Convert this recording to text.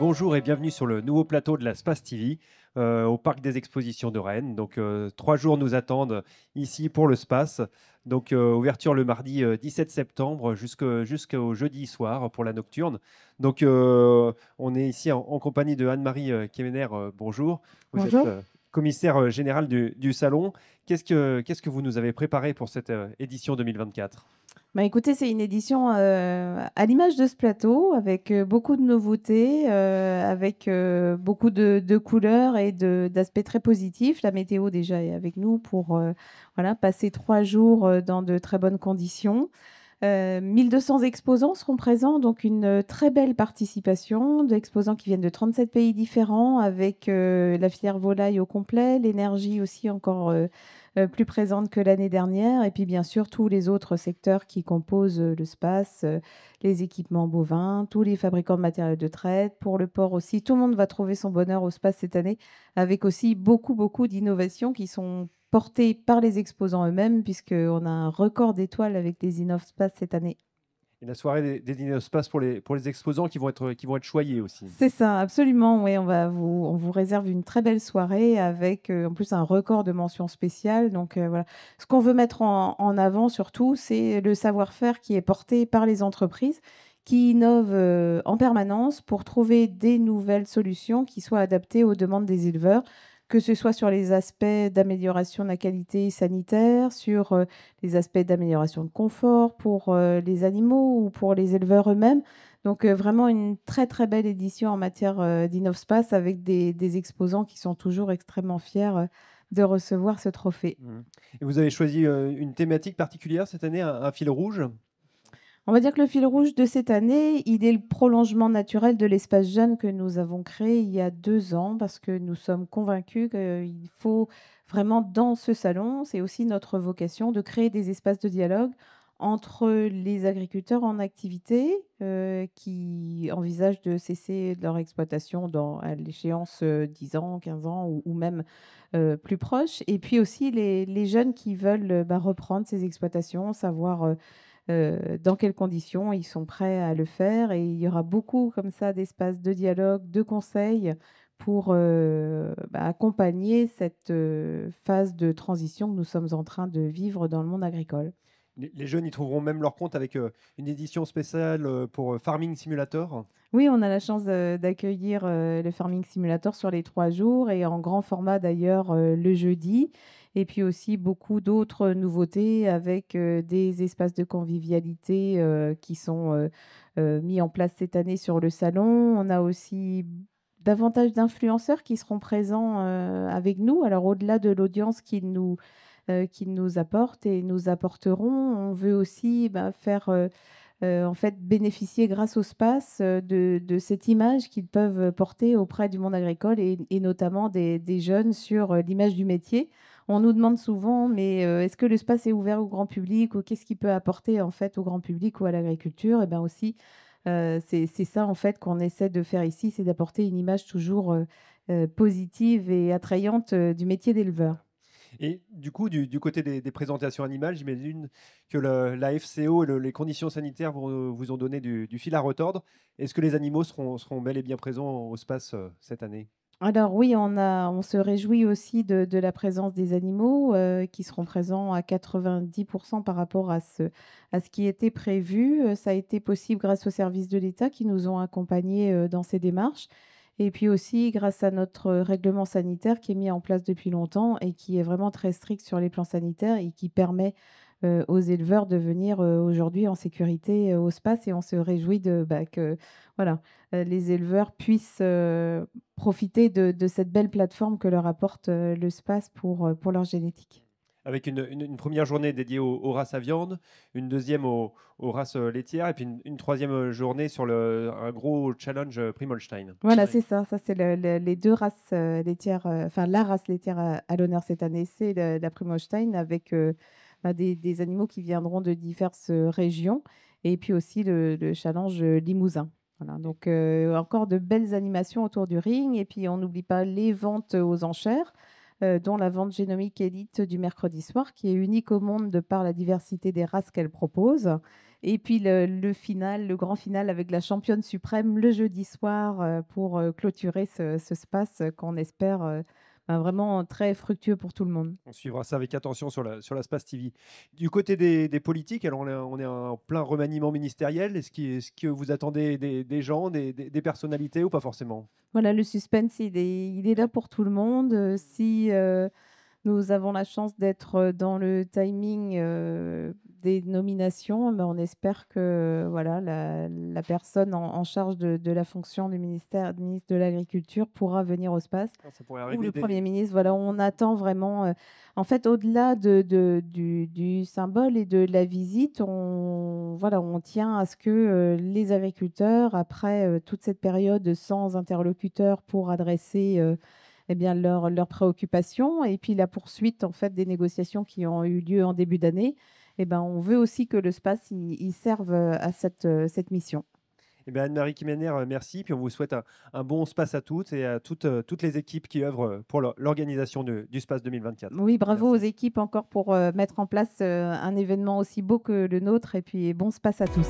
bonjour et bienvenue sur le nouveau plateau de la Space TV au Parc des Expositions de Rennes. Donc 3 jours nous attendent ici pour le Space. Donc ouverture le mardi 17 septembre jusqu'au jeudi soir pour la nocturne. Donc on est ici en compagnie de Anne-Marie Kemener. Bonjour, vous êtes Bonjour. commissaire générale du salon. Qu'est-ce que vous nous avez préparé pour cette édition 2024? Bah, écoutez, c'est une édition à l'image de ce plateau, avec beaucoup de nouveautés, avec beaucoup de couleurs et d'aspects très positifs. La météo déjà est avec nous pour voilà, passer 3 jours dans de très bonnes conditions. 1200 exposants seront présents, donc une très belle participation d'exposants qui viennent de 37 pays différents, avec la filière volaille au complet, l'énergie aussi encore plus présente que l'année dernière, et puis bien sûr tous les autres secteurs qui composent le SPACE, les équipements bovins, tous les fabricants de matériaux de traite, pour le porc aussi. Tout le monde va trouver son bonheur au SPACE cette année, avec aussi beaucoup d'innovations qui sont portées par les exposants eux-mêmes, puisqu'on a un record d'étoiles avec les InnovSpace cette année. Et la soirée des dîners Space pour les exposants qui vont être choyés aussi. C'est ça, absolument. Oui, on vous réserve une très belle soirée avec en plus un record de mentions spéciales. Donc voilà. Ce qu'on veut mettre en avant surtout, c'est le savoir-faire qui est porté par les entreprises qui innovent en permanence pour trouver des nouvelles solutions qui soient adaptées aux demandes des éleveurs, que ce soit sur les aspects d'amélioration de la qualité sanitaire, sur les aspects d'amélioration de confort pour les animaux ou pour les éleveurs eux-mêmes. Donc vraiment une très, très belle édition en matière d'InnovSpace, avec des exposants qui sont toujours extrêmement fiers de recevoir ce trophée. Mhm. Et vous avez choisi une thématique particulière cette année, un fil rouge? On va dire que le fil rouge de cette année, il est le prolongement naturel de l'espace jeune que nous avons créé il y a 2 ans, parce que nous sommes convaincus qu'il faut vraiment, dans ce salon, c'est aussi notre vocation, de créer des espaces de dialogue entre les agriculteurs en activité qui envisagent de cesser leur exploitation à l'échéance 10 ans, 15 ans ou même plus proche, et puis aussi les jeunes qui veulent reprendre ces exploitations, savoir dans quelles conditions ils sont prêts à le faire. Et il y aura beaucoup comme ça d'espaces de dialogue, de conseils pour accompagner cette phase de transition que nous sommes en train de vivre dans le monde agricole. Les jeunes y trouveront même leur compte avec une édition spéciale pour Farming Simulator. Oui, on a la chance d'accueillir le Farming Simulator sur les 3 jours, et en grand format d'ailleurs le jeudi. Et puis aussi beaucoup d'autres nouveautés avec des espaces de convivialité qui sont mis en place cette année sur le salon. On a aussi davantage d'influenceurs qui seront présents avec nous. Alors au-delà de l'audience qu'ils nous apportent et nous apporteront, on veut aussi faire en fait, bénéficier grâce au SPACE de cette image qu'ils peuvent porter auprès du monde agricole, et notamment des jeunes sur l'image du métier. On nous demande souvent, mais est-ce que le SPACE est ouvert au grand public, ou qu'est-ce qu'il peut apporter en fait au grand public ou à l'agriculture? Et bien aussi, c'est ça en fait qu'on essaie de faire ici, c'est d'apporter une image toujours positive et attrayante du métier d'éleveur. Et du coup, du côté des présentations animales, j'imagine que la FCO et les conditions sanitaires vous ont donné du fil à retordre. Est-ce que les animaux seront bel et bien présents au Space cette année? Alors oui, on se réjouit aussi de la présence des animaux qui seront présents à 90% par rapport à ce qui était prévu. Ça a été possible grâce aux services de l'État qui nous ont accompagnés dans ces démarches. Et puis aussi grâce à notre règlement sanitaire qui est mis en place depuis longtemps et qui est vraiment très strict sur les plans sanitaires, et qui permet aux éleveurs de venir aujourd'hui en sécurité au SPACE. Et on se réjouit que voilà, les éleveurs puissent profiter de cette belle plateforme que leur apporte le SPACE pour leur génétique. Avec une première journée dédiée aux races à viande, une deuxième aux races laitières, et puis une troisième journée sur un gros challenge Primolstein. Voilà, c'est ça. Ça, c'est les 2 races laitières, enfin la race laitière à l'honneur cette année, c'est la Primolstein, avec des animaux qui viendront de diverses régions, et puis aussi le challenge Limousin. Voilà, donc encore de belles animations autour du ring. Et puis on n'oublie pas les ventes aux enchères dont la vente génomique élite du mercredi soir, qui est unique au monde de par la diversité des races qu'elle propose. Et puis le grand final avec la championne suprême le jeudi soir, pour, clôturer ce space, qu'on espère, vraiment très fructueux pour tout le monde. On suivra ça avec attention sur la Space TV. Du côté des politiques, alors on est en plein remaniement ministériel. Est-ce que vous attendez des gens, des personnalités ou pas forcément? Voilà, le suspense, il est là pour tout le monde, si, nous avons la chance d'être, dans le timing, des nominations, mais on espère que, voilà, la personne en charge de la fonction du ministre de l'agriculture pourra venir au space Ah, ça pourrait ou arriver le Premier ministre. Voilà, on attend vraiment, en fait, au-delà du symbole et de la visite, on tient à ce que, les agriculteurs, après, toute cette période sans interlocuteur pour adresser, eh bien, leurs préoccupations et puis la poursuite, en fait, des négociations qui ont eu lieu en début d'année, eh ben, on veut aussi que le space, il serve, à cette mission. Eh bien, Anne-Marie Kiméner, merci. Puis on vous souhaite un bon space à toutes et à toutes les équipes qui œuvrent pour l'organisation du Space 2024. Oui, bravo aux Merci. équipes encore pour, mettre en place, un événement aussi beau que le nôtre et puis bon space à tous.